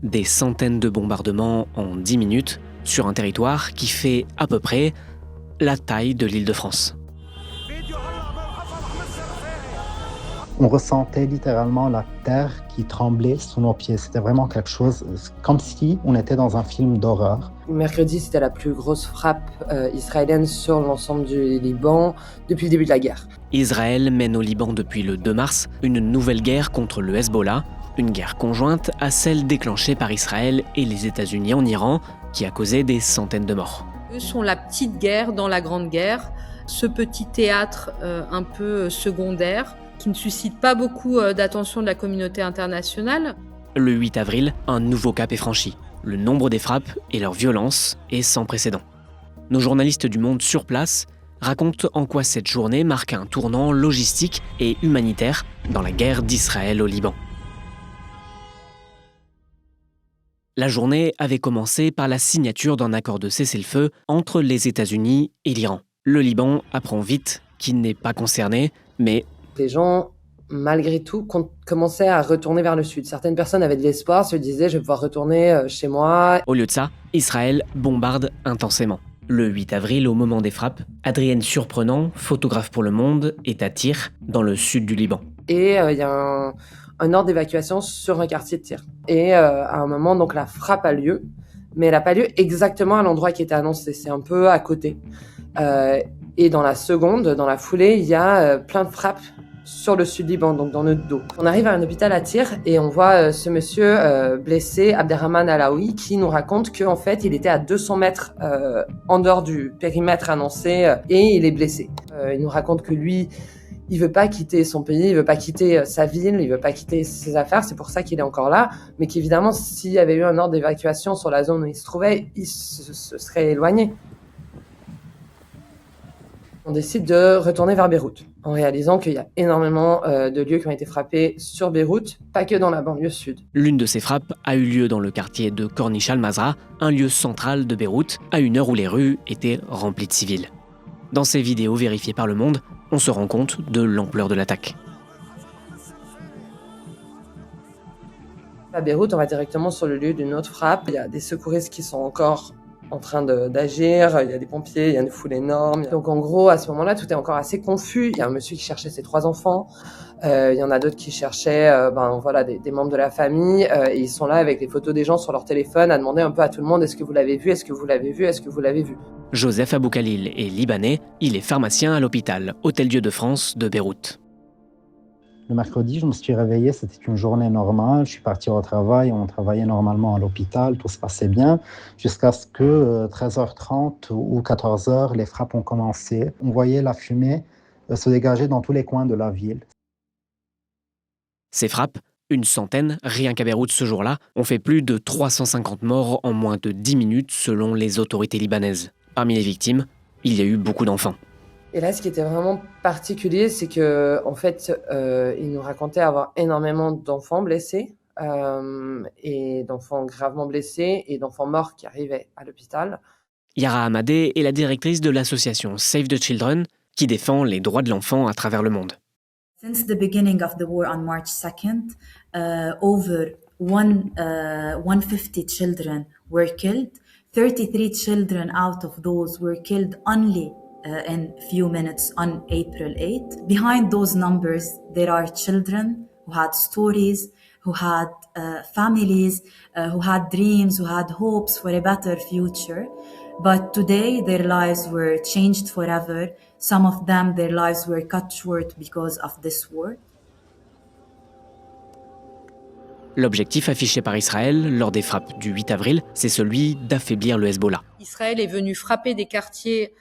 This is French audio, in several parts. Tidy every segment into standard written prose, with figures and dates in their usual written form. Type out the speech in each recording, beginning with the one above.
Des centaines de bombardements en 10 minutes sur un territoire qui fait à peu près la taille de l'Île-de-France. On ressentait littéralement la terre qui tremblait sous nos pieds. C'était vraiment quelque chose, comme si on était dans un film d'horreur. Mercredi, c'était la plus grosse frappe israélienne sur l'ensemble du Liban depuis le début de la guerre. Israël mène au Liban depuis le 2 mars une nouvelle guerre contre le Hezbollah, une guerre conjointe à celle déclenchée par Israël et les États-Unis en Iran, qui a causé des centaines de morts. Eux sont la petite guerre dans la grande guerre, ce petit théâtre un peu secondaire, qui ne suscite pas beaucoup d'attention de la communauté internationale. Le 8 avril, un nouveau cap est franchi. Le nombre des frappes et leur violence est sans précédent. Nos journalistes du Monde sur place racontent en quoi cette journée marque un tournant logistique et humanitaire dans la guerre d'Israël au Liban. La journée avait commencé par la signature d'un accord de cessez-le-feu entre les États-Unis et l'Iran. Le Liban apprend vite qu'il n'est pas concerné, mais Les gens, malgré tout, commençaient à retourner vers le sud. Certaines personnes avaient de l'espoir, se disaient « je vais pouvoir retourner chez moi ». Au lieu de ça, Israël bombarde intensément. Le 8 avril, au moment des frappes, Adrienne Surprenant, photographe pour Le Monde, est à Tyr, dans le sud du Liban. Et il y a un ordre d'évacuation sur un quartier de Tyr. Et à un moment, donc, la frappe a lieu, mais elle n'a pas lieu exactement à l'endroit qui était annoncé. C'est un peu à côté. Et dans la seconde, dans la foulée, il y a plein de frappes sur le sud Liban, donc dans notre dos. On arrive à un hôpital à Tyr et on voit ce monsieur blessé, Abderrahman Alaoui, qui nous raconte qu'en fait, il était à 200 mètres en dehors du périmètre annoncé et il est blessé. Il nous raconte que lui, il veut pas quitter son pays, il veut pas quitter sa ville, il veut pas quitter ses affaires, c'est pour ça qu'il est encore là, mais qu'évidemment, s'il y avait eu un ordre d'évacuation sur la zone où il se trouvait, il se serait éloigné. On décide de retourner vers Beyrouth, en réalisant qu'il y a énormément de lieux qui ont été frappés sur Beyrouth, pas que dans la banlieue sud. L'une de ces frappes a eu lieu dans le quartier de Corniche al-Mazra, un lieu central de Beyrouth, à une heure où les rues étaient remplies de civils. Dans ces vidéos vérifiées par Le Monde, on se rend compte de l'ampleur de l'attaque. À Beyrouth, on va directement sur le lieu d'une autre frappe. Il y a des secouristes qui sont encore en train d'agir, il y a des pompiers, il y a une foule énorme. Donc en gros, à ce moment-là, tout est encore assez confus. Il y a un monsieur qui cherchait ses 3 enfants, il y en a d'autres qui cherchaient des membres de la famille, et ils sont là avec les photos des gens sur leur téléphone à demander un peu à tout le monde « est-ce que vous l'avez vu ? Est-ce que vous l'avez vu ? Est-ce que vous l'avez vu ?» Joseph Aboukhalil est libanais, il est pharmacien à l'hôpital Hôtel-Dieu de France de Beyrouth. Le mercredi, je me suis réveillé, c'était une journée normale. Je suis parti au travail, on travaillait normalement à l'hôpital, tout se passait bien, jusqu'à ce que 13h30 ou 14h, les frappes ont commencé. On voyait la fumée se dégager dans tous les coins de la ville. Ces frappes, une centaine, rien qu'à Beyrouth ce jour-là, ont fait plus de 350 morts en moins de 10 minutes selon les autorités libanaises. Parmi les victimes, il y a eu beaucoup d'enfants. Et là, ce qui était vraiment particulier, c'est que, en fait, il nous racontait avoir énormément d'enfants blessés, et d'enfants gravement blessés, et d'enfants morts qui arrivaient à l'hôpital. Yara Hamadé est la directrice de l'association Save the Children, qui défend les droits de l'enfant à travers le monde. Since the beginning of the war on March 2nd, over 150 children were killed. 33 children out of those were killed only in few minutes on April 8th. Behind those numbers, there are children who had stories, who had families, who had dreams, who had hopes for a better future. But today, their lives were changed forever. Some of them, their lives were cut short because of this war. L'objectif affiché par Israël lors des frappes du 8 avril, c'est celui d'affaiblir le Hezbollah. Israël est venu frapper des quartiers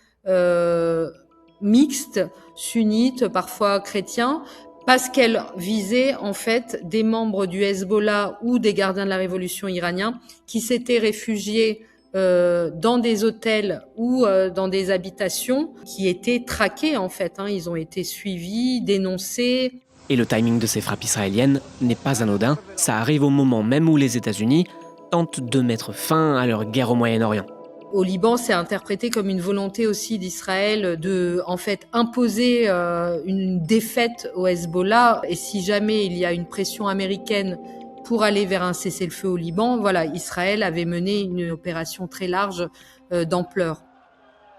mixtes, sunnites, parfois chrétiens, parce qu'elle visait en fait des membres du Hezbollah ou des gardiens de la révolution iraniens qui s'étaient réfugiés dans des hôtels ou dans des habitations qui étaient traquées en fait. Ils ont été suivis, dénoncés. Et le timing de ces frappes israéliennes n'est pas anodin. Ça arrive au moment même où les États-Unis tentent de mettre fin à leur guerre au Moyen-Orient. Au Liban, c'est interprété comme une volonté aussi d'Israël de, en fait, imposer une défaite au Hezbollah. Et si jamais il y a une pression américaine pour aller vers un cessez-le-feu au Liban, voilà, Israël avait mené une opération très large d'ampleur.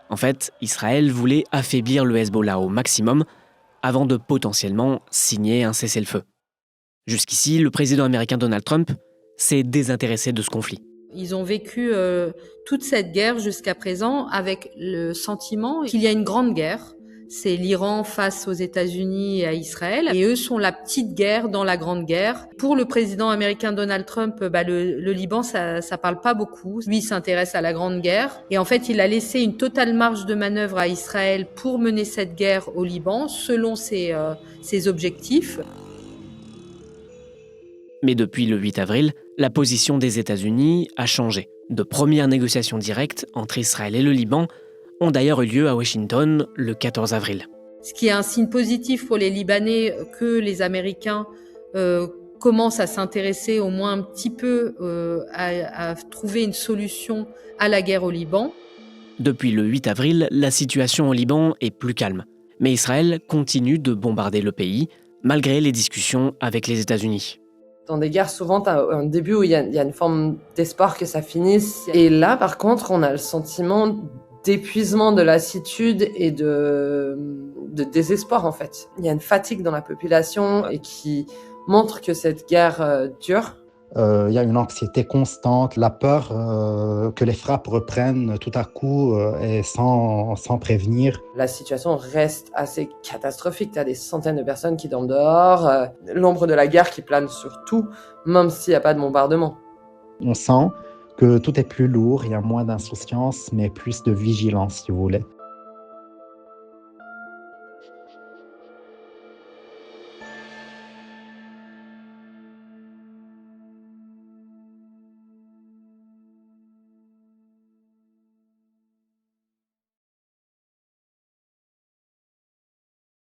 En fait, Israël voulait affaiblir le Hezbollah au maximum avant de potentiellement signer un cessez-le-feu. Jusqu'ici, le président américain Donald Trump s'est désintéressé de ce conflit. Ils ont vécu toute cette guerre jusqu'à présent avec le sentiment qu'il y a une grande guerre. C'est l'Iran face aux États-Unis et à Israël. Et eux sont la petite guerre dans la grande guerre. Pour le président américain Donald Trump, le Liban, ça parle pas beaucoup. Lui, il s'intéresse à la grande guerre. Et en fait, il a laissé une totale marge de manœuvre à Israël pour mener cette guerre au Liban selon ses objectifs. Mais depuis le 8 avril, la position des États-Unis a changé. De premières négociations directes entre Israël et le Liban ont d'ailleurs eu lieu à Washington le 14 avril. Ce qui est un signe positif pour les Libanais que les Américains commencent à s'intéresser au moins un petit peu à trouver une solution à la guerre au Liban. Depuis le 8 avril, la situation au Liban est plus calme. Mais Israël continue de bombarder le pays, malgré les discussions avec les États-Unis. Dans des guerres, souvent, tu as un début où il y a une forme d'espoir que ça finisse. Et là, par contre, on a le sentiment d'épuisement, de lassitude et de désespoir, en fait. Il y a une fatigue dans la population et qui montre que cette guerre dure. Il y a une anxiété constante, la peur que les frappes reprennent tout à coup et sans prévenir. La situation reste assez catastrophique. Tu as des centaines de personnes qui dorment dehors, l'ombre de la guerre qui plane sur tout, même s'il n'y a pas de bombardement. On sent que tout est plus lourd, il y a moins d'insouciance, mais plus de vigilance, si vous voulez.